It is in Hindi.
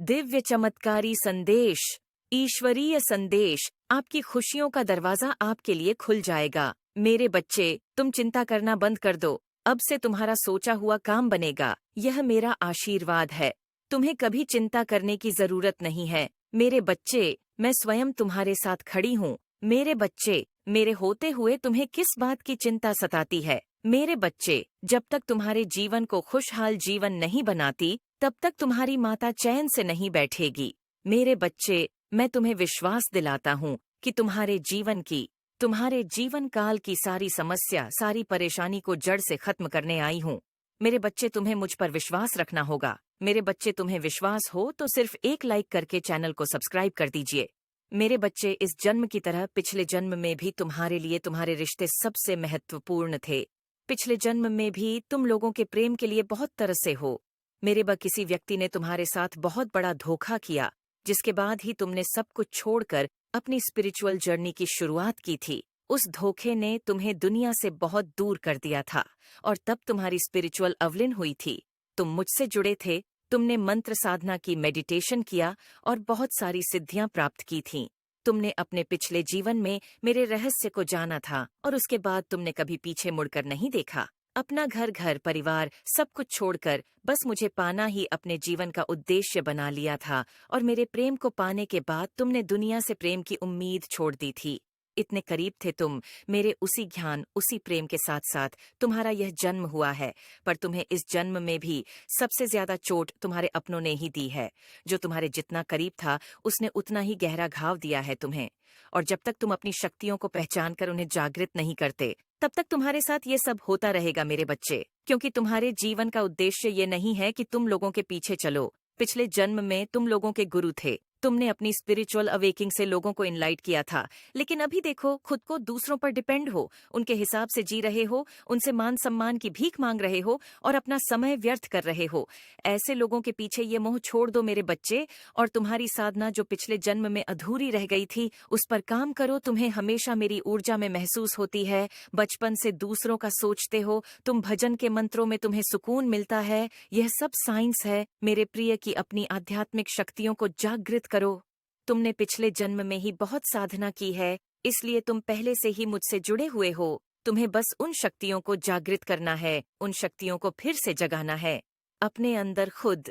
दिव्य चमत्कारी संदेश, ईश्वरीय संदेश, आपकी खुशियों का दरवाजा आपके लिए खुल जाएगा। मेरे बच्चे, तुम चिंता करना बंद कर दो। अब से तुम्हारा सोचा हुआ काम बनेगा। यह मेरा आशीर्वाद है। तुम्हें कभी चिंता करने की जरूरत नहीं है। मेरे बच्चे, मैं स्वयं तुम्हारे साथ खड़ी हूँ। मेरे बच्चे, मेरे होते हुए तुम्हें किस बात की चिंता सताती है? मेरे बच्चे, जब तक तुम्हारे जीवन को खुशहाल जीवन नहीं बनाती, तब तक तुम्हारी माता चैन से नहीं बैठेगी। मेरे बच्चे, मैं तुम्हें विश्वास दिलाता हूँ कि तुम्हारे जीवन काल की सारी समस्या, सारी परेशानी को जड़ से खत्म करने आई हूँ। मेरे बच्चे, तुम्हें मुझ पर विश्वास रखना होगा। मेरे बच्चे, तुम्हें विश्वास हो तो सिर्फ एक लाइक करके चैनल को सब्सक्राइब कर दीजिए। मेरे बच्चे, इस जन्म की तरह पिछले जन्म में भी तुम्हारे लिए तुम्हारे रिश्ते सबसे महत्वपूर्ण थे। पिछले जन्म में भी तुम लोगों के प्रेम के लिए बहुत तरसे हो। किसी व्यक्ति ने तुम्हारे साथ बहुत बड़ा धोखा किया, जिसके बाद ही तुमने सब कुछ छोड़कर अपनी स्पिरिचुअल जर्नी की शुरुआत की थी। उस धोखे ने तुम्हें दुनिया से बहुत दूर कर दिया था और तब तुम्हारी स्पिरिचुअल अवलिन हुई थी। तुम मुझसे जुड़े थे, तुमने मंत्र साधना की, मेडिटेशन किया और बहुत सारी सिद्धियां प्राप्त की थीं। तुमने अपने पिछले जीवन में मेरे रहस्य को जाना था और उसके बाद तुमने कभी पीछे मुड़कर नहीं देखा। अपना घर परिवार सब कुछ छोड़कर बस मुझे पाना ही अपने जीवन का उद्देश्य बना लिया था और मेरे प्रेम को पाने के बाद तुमने दुनिया से प्रेम की उम्मीद छोड़ दी थी। इतने करीब थे तुम मेरे उसी ज्ञान, उसी प्रेम के साथ साथ तुम्हारा यह जन्म हुआ है, पर तुम्हें इस जन्म में भी सबसे ज्यादा चोट तुम्हारे अपनों ने ही दी है। जो तुम्हारे जितना करीब था, उसने उतना ही गहरा घाव दिया है तुम्हें। और जब तक तुम अपनी शक्तियों को पहचान कर उन्हें जागृत नहीं करते, तब तक तुम्हारे साथ ये सब होता रहेगा मेरे बच्चे, क्योंकि तुम्हारे जीवन का उद्देश्य ये नहीं है कि तुम लोगों के पीछे चलो। पिछले जन्म में तुम लोगों के गुरु थे। तुमने अपनी स्पिरिचुअल अवेकिंग से लोगों को इनलाइट किया था, लेकिन अभी देखो, खुद को दूसरों पर डिपेंड हो, उनके हिसाब से जी रहे हो, उनसे मान सम्मान की भीख मांग रहे हो और अपना समय व्यर्थ कर रहे हो। ऐसे लोगों के पीछे ये मोह छोड़ दो मेरे बच्चे, और तुम्हारी साधना जो पिछले जन्म में अधूरी रह गई थी, उस पर काम करो। तुम्हें हमेशा मेरी ऊर्जा में महसूस होती है। बचपन से दूसरों का सोचते हो, तुम भजन के मंत्रों में तुम्हें सुकून मिलता है। यह सब साइंस है मेरे प्रिय, की अपनी आध्यात्मिक शक्तियों को जागृत करो। तुमने पिछले जन्म में ही बहुत साधना की है, इसलिए तुम पहले से ही मुझसे जुड़े हुए हो। तुम्हें बस उन शक्तियों को जागृत करना है, उन शक्तियों को फिर से जगाना है। अपने अंदर खुद